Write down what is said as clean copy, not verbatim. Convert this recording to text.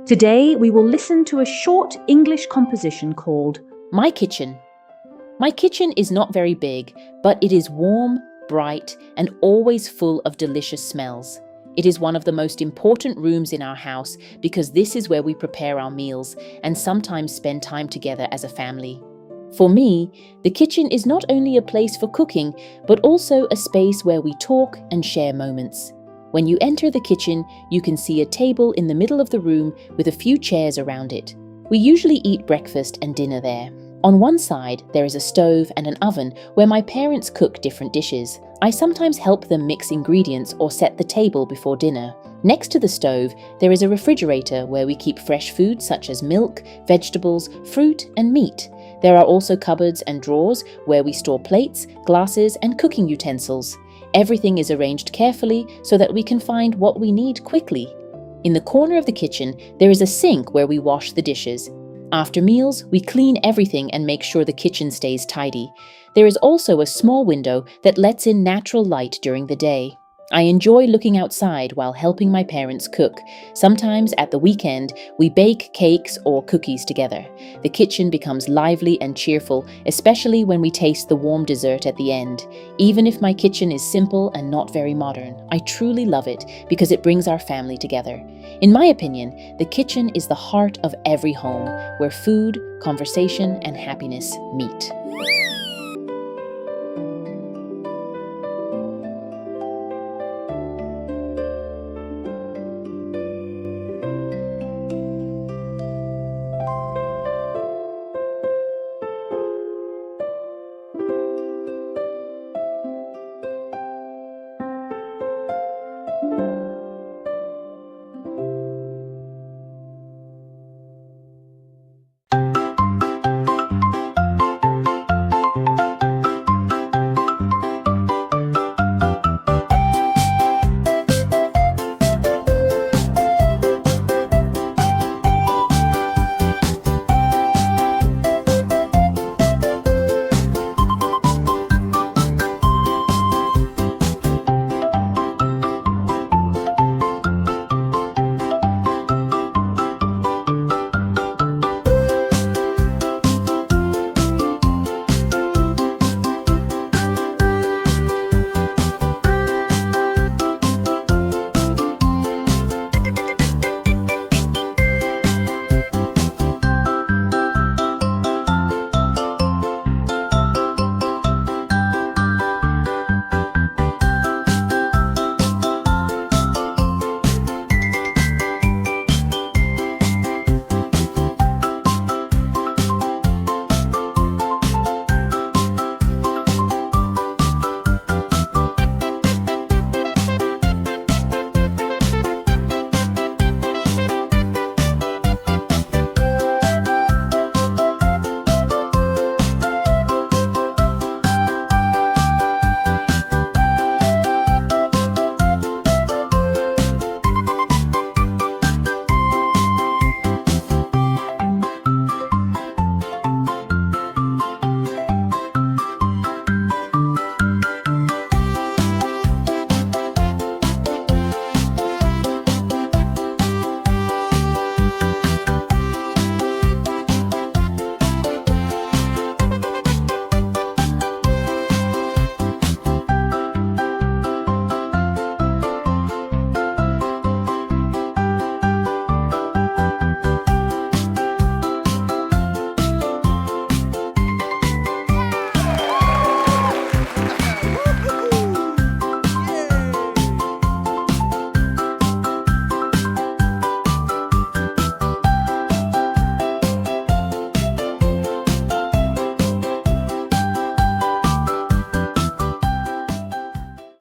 Today we will listen to a short English composition called My Kitchen. My kitchen is not very big, but it is warm, bright, and always full of delicious smells. It is one of the most important rooms in our house because this is where we prepare our meals and sometimes spend time together as a family. For me, the kitchen is not only a place for cooking, but also a space where we talk and share moments. When you enter the kitchen, you can see a table in the middle of the room with a few chairs around it. We usually eat breakfast and dinner there. On one side, there is a stove and an oven where my parents cook different dishes. I sometimes help them mix ingredients or set the table before dinner. Next to the stove, there is a refrigerator where we keep fresh food such as milk, vegetables, fruit, and meat. There are also cupboards and drawers where we store plates, glasses, and cooking utensils. Everything is arranged carefully so that we can find what we need quickly. In the corner of the kitchen, there is a sink where we wash the dishes. After meals, we clean everything and make sure the kitchen stays tidy. There is also a small window that lets in natural light during the day. I enjoy looking outside while helping my parents cook. Sometimes at the weekend, we bake cakes or cookies together. The kitchen becomes lively and cheerful, especially when we taste the warm dessert at the end. Even if my kitchen is simple and not very modern, I truly love it because it brings our family together. In my opinion, the kitchen is the heart of every home, where food, conversation, and happiness meet.